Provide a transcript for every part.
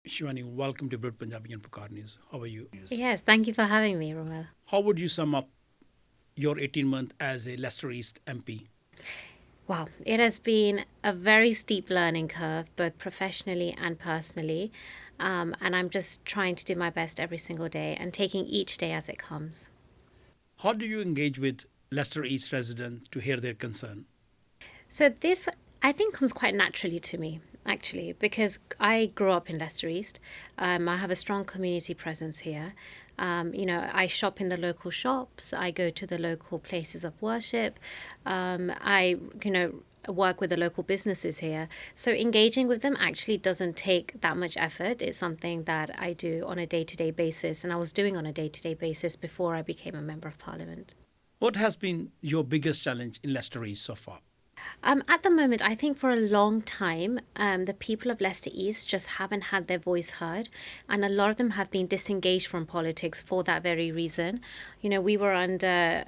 Shivani, welcome to Broad Punjabi and Pakar News. How are you? Yes, thank you for having me, Romel. How would you sum up your 18 month as a Leicester East MP? Wow, it has been a very steep learning curve, both professionally and personally. And I'm just trying to do my best every single day and taking each day as it comes. How do you engage with Leicester East residents to hear their concern? So this, I think, comes quite naturally to me, actually, because I grew up in Leicester East. I have a strong community presence here. I shop in the local shops. I go to the local places of worship. I work with the local businesses here. So engaging with them actually doesn't take that much effort. It's something that I do on a day-to-day basis, and I was doing on a day-to-day basis before I became a member of parliament. What has been your biggest challenge in Leicester East so far? At the moment, I think for a long time, the people of Leicester East just haven't had their voice heard, and a lot of them have been disengaged from politics for that very reason. We were under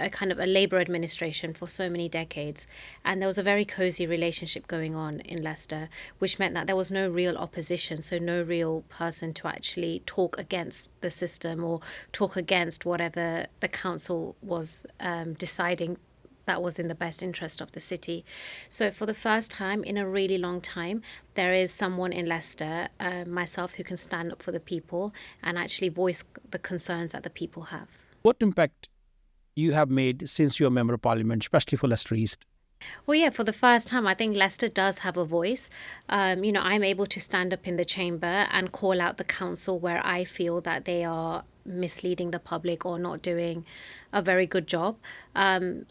a kind of a Labour administration for so many decades, and there was a very cozy relationship going on in Leicester, which meant that there was no real opposition, so no real person to actually talk against the system or talk against whatever the council was deciding that was in the best interest of the city. So, for the first time in a really long time, there is someone in Leicester, myself, who can stand up for the people and actually voice the concerns that the people have. What impact you have made since you're a member of parliament, especially for Leicester East? Well, yeah, for the first time, I think Leicester does have a voice. I'm able to stand up in the chamber and call out the council where I feel that they are misleading the public or not doing a very good job.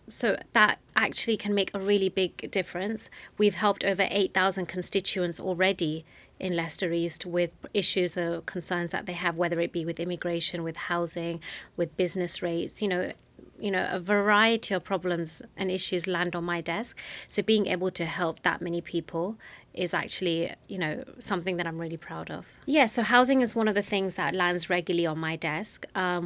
So that actually can make a really big difference. We've helped over 8,000 constituents already in Leicester East with issues or concerns that they have, whether it be with immigration, with housing, with business rates. A variety of problems and issues land on my desk. So being able to help that many people is actually, something that I'm really proud of. Yeah, so housing is one of the things that lands regularly on my desk.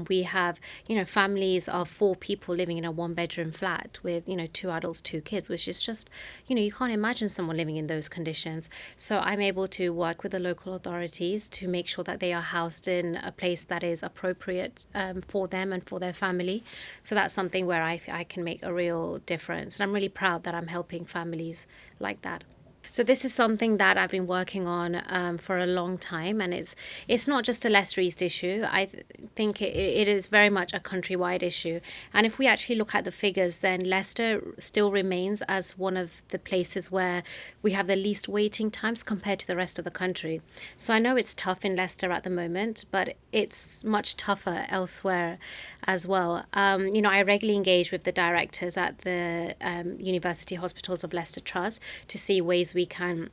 We have, families of four people living in a one-bedroom flat with, two adults, two kids, which is just, you can't imagine someone living in those conditions. So I'm able to work with the local authorities to make sure that they are housed in a place that is appropriate for them and for their family. So that's something where I can make a real difference. And I'm really proud that I'm helping families like that. So this is something that I've been working on for a long time, and it's not just a Leicester East issue. I think it is very much a countrywide issue. And if we actually look at the figures, then Leicester still remains as one of the places where we have the least waiting times compared to the rest of the country. So I know it's tough in Leicester at the moment, but it's much tougher elsewhere as well. I regularly engage with the directors at the University Hospitals of Leicester Trust to see ways we can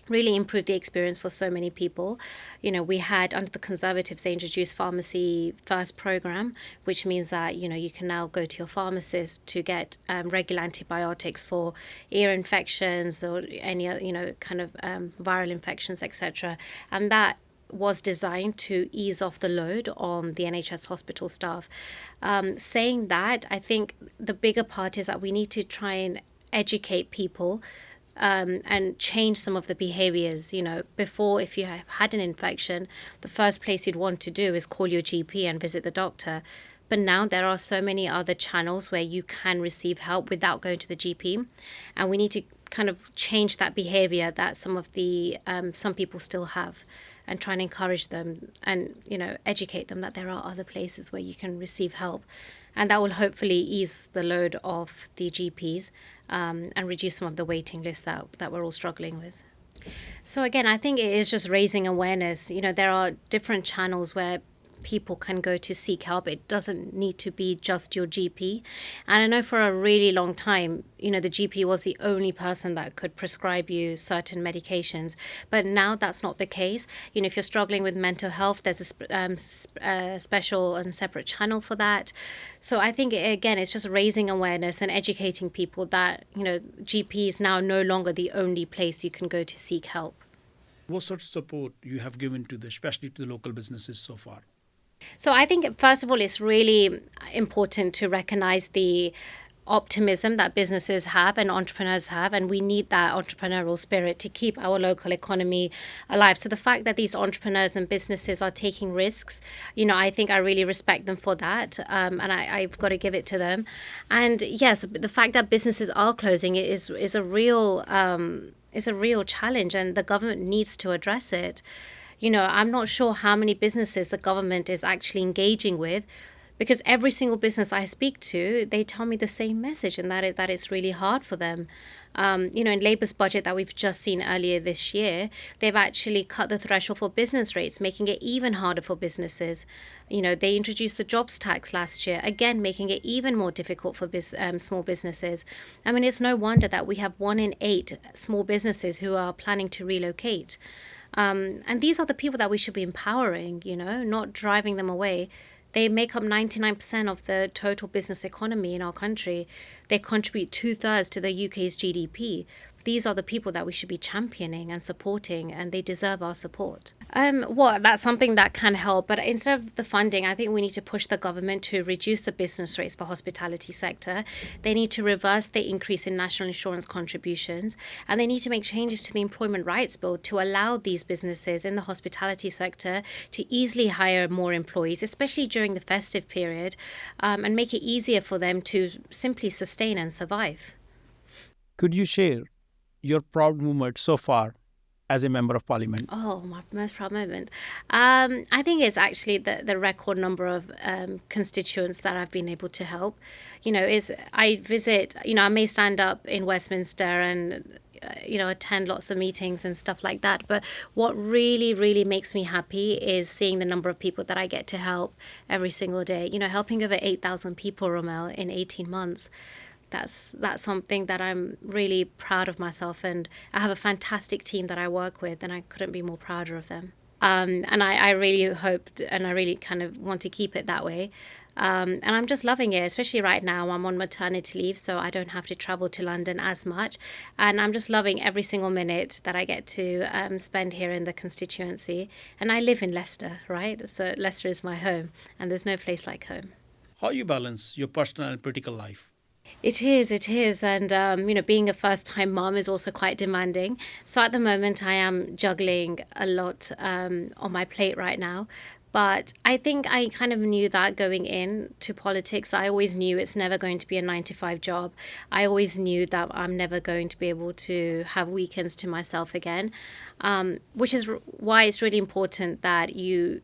really improve the experience for so many people. We had, under the Conservatives, they introduced Pharmacy First program, which means that, you can now go to your pharmacist to get regular antibiotics for ear infections or any, kind of viral infections, etc. And that was designed to ease off the load on the NHS hospital staff. Saying that, I think the bigger part is that we need to try and educate people and change some of the behaviors. Before, if you have had an infection, the first place you'd want to do is call your GP and visit the doctor. But now there are so many other channels where you can receive help without going to the GP. And we need to kind of change that behavior that some people still have, and try and encourage them and, educate them that there are other places where you can receive help. And that will hopefully ease the load of the GPs and reduce some of the waiting lists that we're all struggling with. So again, I think it is just raising awareness. There are different channels where people can go to seek help. It doesn't need to be just your GP. And I know for a really long time, the GP was the only person that could prescribe you certain medications. But now that's not the case. If you're struggling with mental health, there's a special and separate channel for that. So I think, again, it's just raising awareness and educating people that, GP is now no longer the only place you can go to seek help. What sort of support you have given to especially to the local businesses so far? So I think, first of all, it's really important to recognize the optimism that businesses have and entrepreneurs have, and we need that entrepreneurial spirit to keep our local economy alive. So the fact that these entrepreneurs and businesses are taking risks, I think I really respect them for that, and I've got to give it to them. And yes, the fact that businesses are closing is a real challenge, and the government needs to address it. I'm not sure how many businesses the government is actually engaging with, because every single business I speak to, they tell me the same message, and that it's really hard for them. In Labour's budget that we've just seen earlier this year, they've actually cut the threshold for business rates, making it even harder for businesses. They introduced the jobs tax last year, again, making it even more difficult for small businesses. I mean, it's no wonder that we have 1 in 8 small businesses who are planning to relocate. And these are the people that we should be empowering, not driving them away. They make up 99% of the total business economy in our country. They contribute 2/3 to the UK's GDP. These are the people that we should be championing and supporting, and they deserve our support. Well, that's something that can help, but instead of the funding, I think we need to push the government to reduce the business rates for hospitality sector. They need to reverse the increase in national insurance contributions, and they need to make changes to the Employment Rights Bill to allow these businesses in the hospitality sector to easily hire more employees, especially during the festive period, and make it easier for them to simply sustain and survive. Could you share your proud moment so far as a member of parliament? Oh, my most proud moment. I think it's actually the record number of constituents that I've been able to help. I visit, I may stand up in Westminster and, attend lots of meetings and stuff like that. But what really, really makes me happy is seeing the number of people that I get to help every single day. Helping over 8,000 people, Romel, in 18 months. That's something that I'm really proud of myself, and I have a fantastic team that I work with, and I couldn't be more prouder of them. And I really hoped, and I really kind of want to keep it that way. And I'm just loving it, especially right now. I'm on maternity leave, so I don't have to travel to London as much. And I'm just loving every single minute that I get to spend here in the constituency. And I live in Leicester, right? So Leicester is my home, and there's no place like home. How you balance your personal and political life? It is. And, being a first time mom is also quite demanding. So at the moment, I am juggling a lot on my plate right now. But I think I kind of knew that going into politics. I always knew it's never going to be a 9 to 5 job. I always knew that I'm never going to be able to have weekends to myself again, which is why it's really important that you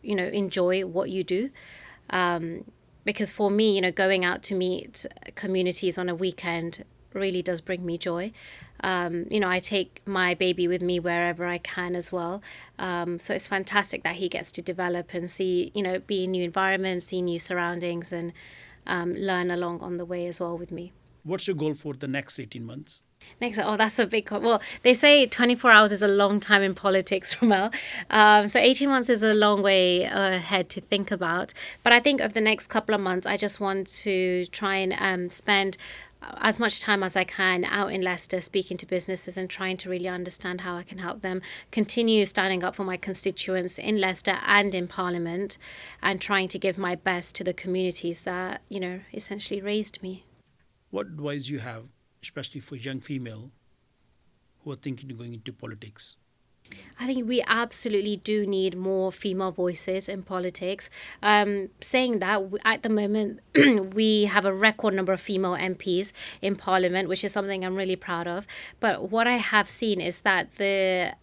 enjoy what you do. Because for me, going out to meet communities on a weekend really does bring me joy. I take my baby with me wherever I can as well. So it's fantastic that he gets to develop and see, be in new environments, see new surroundings, and learn along on the way as well with me. What's your goal for the next 18 months? That's a big one. Well, they say 24 hours is a long time in politics, Romel. So 18 months is a long way ahead to think about. But I think over the next couple of months, I just want to try and spend as much time as I can out in Leicester speaking to businesses and trying to really understand how I can help them continue standing up for my constituents in Leicester and in Parliament, and trying to give my best to the communities that, essentially raised me. What advice you have, especially for young female who are thinking of going into politics? I think we absolutely do need more female voices in politics. Saying that, at the moment, we have a record number of female MPs in Parliament, which is something I'm really proud of. But what I have seen is that the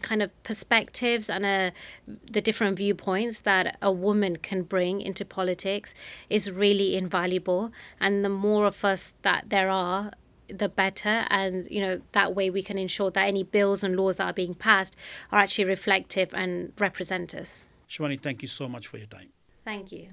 kind of perspectives and the different viewpoints that a woman can bring into politics is really invaluable. And the more of us that there are, the better. And, that way we can ensure that any bills and laws that are being passed are actually reflective and represent us. Shivani, thank you so much for your time. Thank you.